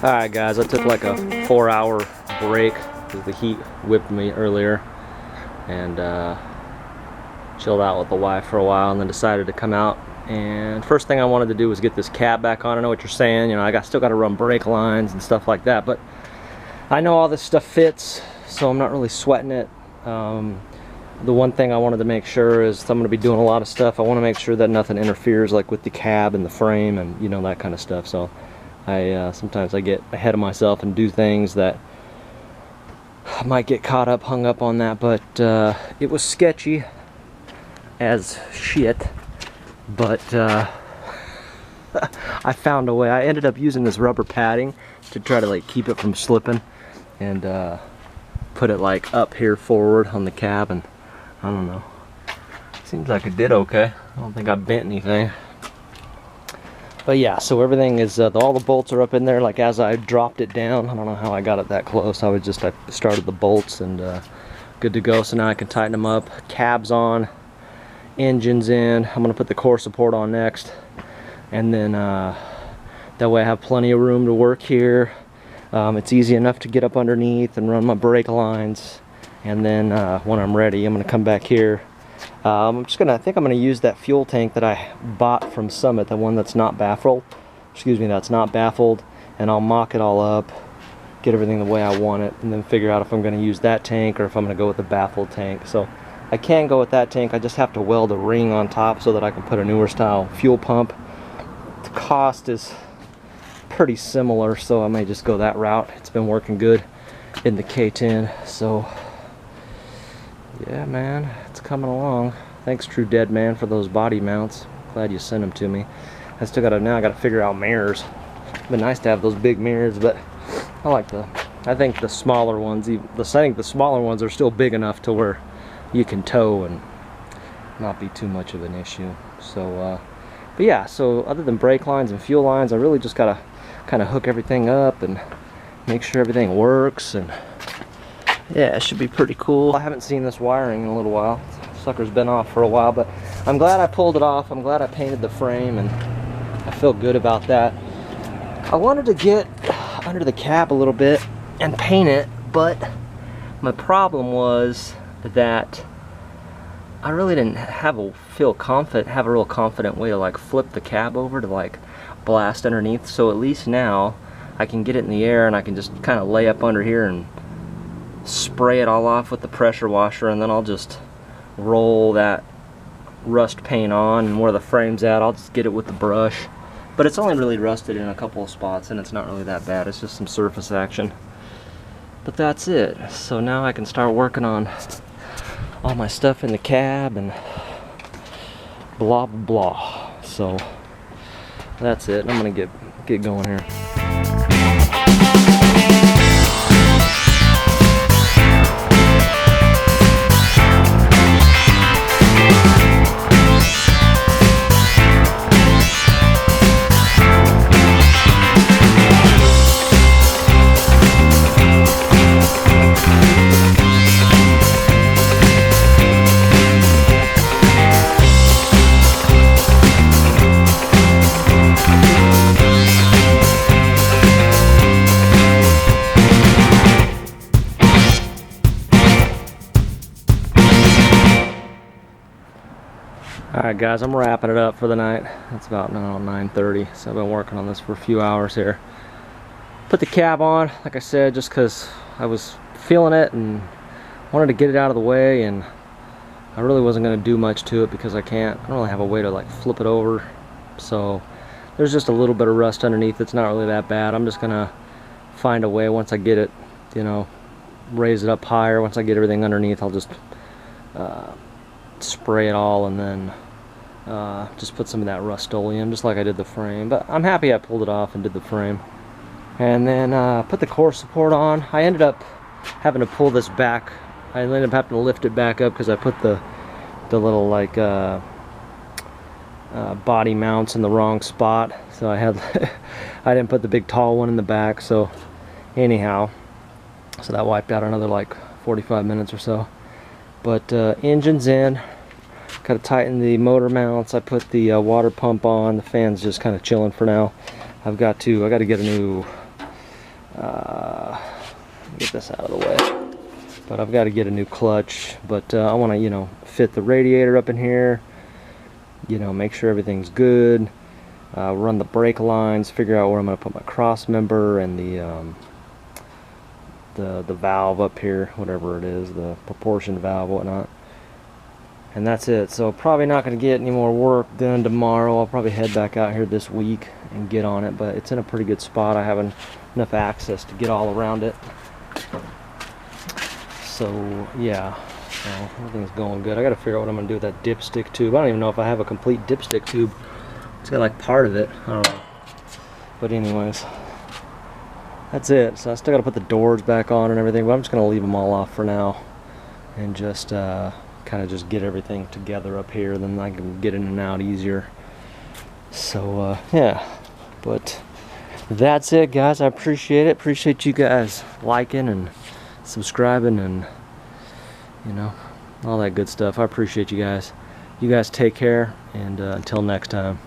Alright guys, I took like a 4-hour break because the heat whipped me earlier, and chilled out with the wife for a while, and then decided to come out. And first thing I wanted to do was get this cab back on. I know what you're saying, you know, still got to run brake lines and stuff like that, but I know all this stuff fits, so I'm not really sweating it. The one thing I wanted to make sure is I'm going to be doing a lot of stuff. I want to make sure that nothing interferes, like with the cab and the frame and, you know, that kind of stuff. So sometimes I get ahead of myself and do things that I might get hung up on that, but it was sketchy as shit, but I found a way. I ended up using this rubber padding to try to like keep it from slipping, and put it like up here forward on the cab, and I don't know, seems like it did okay. I don't think I bent anything. But yeah, so everything is, all the bolts are up in there like as I dropped it down. I don't know how I got it that close. I started the bolts, and good to go. So now I can tighten them up. Cab's on, engine's in. I'm gonna put the core support on next, and then that way I have plenty of room to work here. It's easy enough to get up underneath and run my brake lines, and then when I'm ready, I'm gonna come back here. I think I'm gonna use that fuel tank that I bought from Summit, the one that's not baffled. That's not baffled, and I'll mock it all up, get everything the way I want it, and then figure out if I'm gonna use that tank or if I'm gonna go with the baffled tank. So I can go with that tank. I just have to weld a ring on top so that I can put a newer style fuel pump. The cost is pretty similar, so I may just go that route. It's been working good in the K10, so yeah, man, it's coming along. Thanks, True Dead Man, for those body mounts. Glad you sent them to me. I gotta figure out mirrors. It'd be nice to have those big mirrors, but I think the smaller ones, are still big enough to where you can tow and not be too much of an issue. So, but yeah, so other than brake lines and fuel lines, I really just gotta kind of hook everything up and make sure everything works, and yeah, it should be pretty cool. I haven't seen this wiring in a little while. Sucker's been off for a while, but I'm glad I pulled it off. I'm glad I painted the frame, and I feel good about that. I wanted to get under the cab a little bit and paint it, but my problem was that I really didn't have a real confident way to like flip the cab over to like blast underneath. So at least now I can get it in the air, and I can just kind of lay up under here and spray it all off with the pressure washer, and then I'll just roll that rust paint on, and where the frame's at, I'll just get it with the brush. But it's only really rusted in a couple of spots, and it's not really that bad. It's just some surface action. But that's it. So now I can start working on all my stuff in the cab and blah blah blah. So that's it. I'm gonna get going here. Alright guys, I'm wrapping it up for the night. It's about now 9:30, so I've been working on this for a few hours here. Put the cab on, like I said, just because I was feeling it and wanted to get it out of the way, and I really wasn't going to do much to it because I don't really have a way to like flip it over. So there's just a little bit of rust underneath. It's not really that bad. I'm just going to find a way once I get it, you know, raise it up higher. Once I get everything underneath, I'll just spray it all, and then just put some of that Rust-Oleum, just like I did the frame. But I'm happy I pulled it off and did the frame. And then put the core support on. I ended up having to pull this back. I ended up having to lift it back up because I put the little like body mounts in the wrong spot. So I didn't put the big tall one in the back. So anyhow, so that wiped out another like 45 minutes or so. But engine's in. Gotta tighten the motor mounts. I put the water pump on. The fan's just kind of chilling for now. I gotta get a new Get this out of the way. But I've got to get a new clutch. But I want to, you know, fit the radiator up in here. You know, make sure everything's good. Run the brake lines. Figure out where I'm going to put my cross member and the valve up here, whatever it is, the proportion valve, whatnot. And that's it. So probably not going to get any more work done tomorrow. I'll probably head back out here this week and get on it. But it's in a pretty good spot. I have enough access to get all around it. So yeah, well, everything's going good. I got to figure out what I'm going to do with that dipstick tube. I don't even know if I have a complete dipstick tube. It's got like part of it. I don't know. But anyways, that's it. So I still got to put the doors back on and everything. But I'm just going to leave them all off for now. And just kind of just get everything together up here. Then I can get in and out easier. So yeah. But that's it, guys. I appreciate it. Appreciate you guys liking and subscribing and, you know, all that good stuff. I appreciate you guys. You guys take care, and until next time.